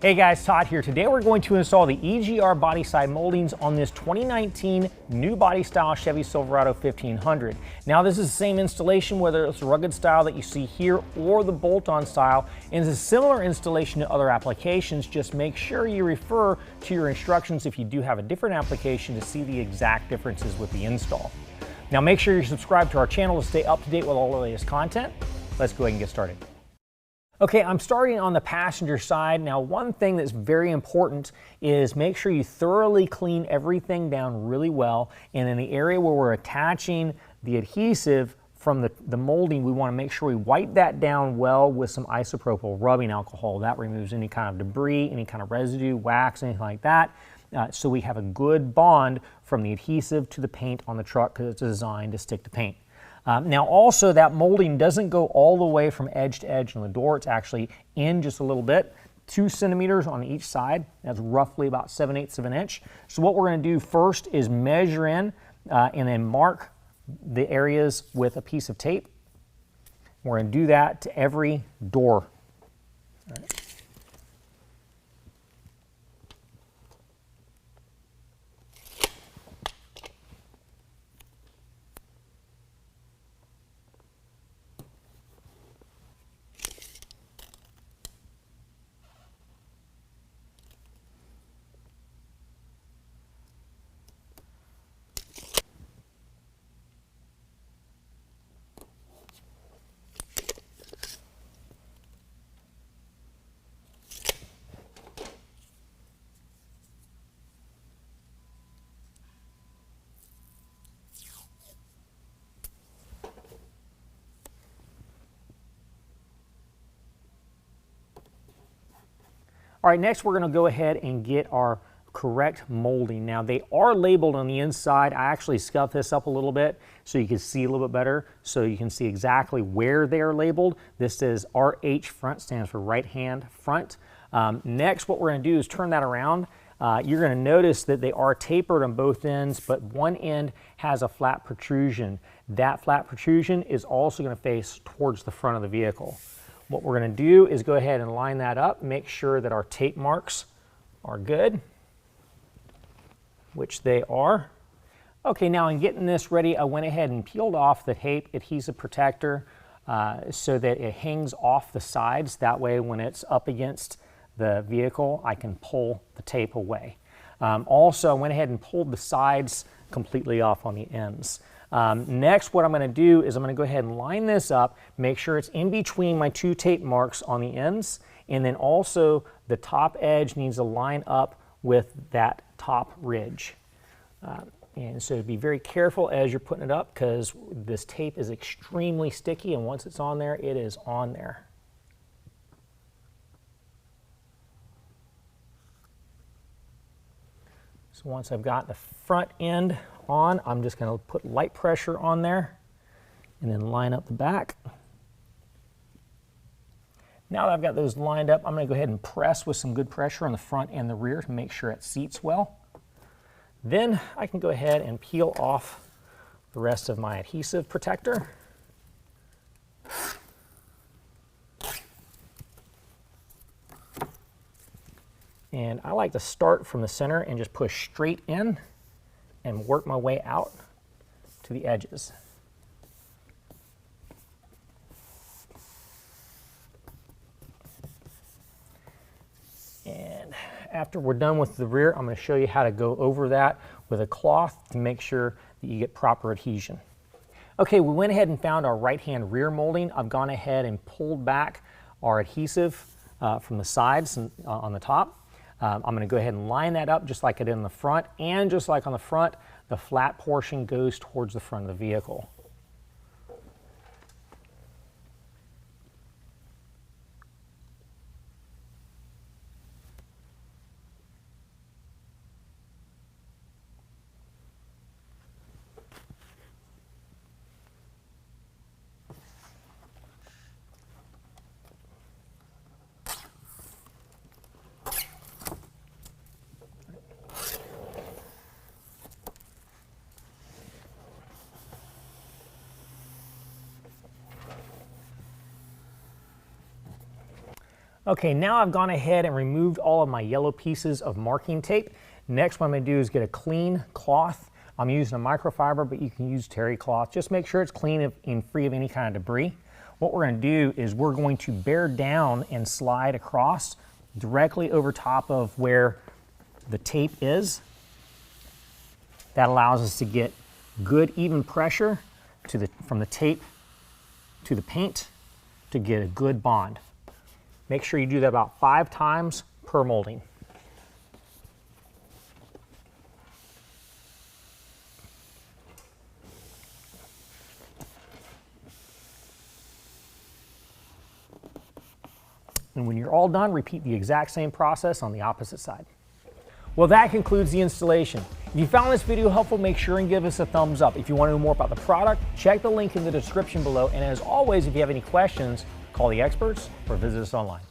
Hey guys, Todd here. Today we're going to install the EGR Body Side Moldings on this 2019 new body style Chevy Silverado 1500. Now this is the same installation whether it's the rugged style that you see here or the bolt-on style, and it's a similar installation to other applications. Just make sure you refer to your instructions if you do have a different application to see the exact differences with the install. Now make sure you're subscribed to our channel to stay up to date with all the latest content. Let's go ahead and get started. Okay, I'm starting on the passenger side. Now, one thing that's very important is make sure you thoroughly clean everything down really well. And in the area where we're attaching the adhesive from the molding, we want to make sure we wipe that down well with some isopropyl rubbing alcohol. That removes any kind of debris, any kind of residue, wax, anything like that. So we have a good bond from the adhesive to the paint on the truck because it's designed to stick to paint. Now also that molding doesn't go all the way from edge to edge on the door. It's actually in just a little bit, 2 centimeters on each side. That's roughly about 7/8 of an inch. So what we're going to do first is measure in and then mark the areas with a piece of tape. We're going to do that to every door. All right. All right, next we're going to go ahead and get our correct molding. Now they are labeled on the inside. I actually scuffed this up a little bit so you can see a little bit better, so you can see exactly where they are labeled. This is RH front, stands for right hand front. Next what we're going to do is turn that around. You're going to notice that they are tapered on both ends, but one end has a flat protrusion. That flat protrusion is also going to face towards the front of the vehicle. What we're going to do is go ahead and line that up, make sure that our tape marks are good, which they are. Okay, now in getting this ready, I went ahead and peeled off the tape adhesive protector so that it hangs off the sides. That way when it's up against the vehicle, I can pull the tape away. Also, I went ahead and pulled the sides completely off on the ends. Next, what I'm going to do is I'm going to go ahead and line this up, make sure it's in between my 2 tape marks on the ends, and then also the top edge needs to line up with that top ridge. And so be very careful as you're putting it up because this tape is extremely sticky, and once it's on there, it is on there. So once I've got the front end on, I'm just going to put light pressure on there and then line up the back. Now that I've got those lined up, I'm going to go ahead and press with some good pressure on the front and the rear to make sure it seats well. Then I can go ahead and peel off the rest of my adhesive protector. And I like to start from the center and just push straight in and work my way out to the edges. And after we're done with the rear, I'm going to show you how to go over that with a cloth to make sure that you get proper adhesion. Okay, we went ahead and found our right-hand rear molding. I've gone ahead and pulled back our adhesive from the sides and, on the top. I'm going to go ahead and line that up just like I did in the front, and just like on the front, the flat portion goes towards the front of the vehicle. Okay, now I've gone ahead and removed all of my yellow pieces of marking tape. Next, what I'm going to do is get a clean cloth. I'm using a microfiber, but you can use terry cloth. Just make sure it's clean and free of any kind of debris. What we're going to do is we're going to bear down and slide across directly over top of where the tape is. That allows us to get good even pressure from the tape to the paint to get a good bond. Make sure you do that about 5 times per molding. And when you're all done, repeat the exact same process on the opposite side. Well, that concludes the installation. If you found this video helpful, make sure and give us a thumbs up. If you want to know more about the product, check the link in the description below. And as always, if you have any questions, call the experts or visit us online.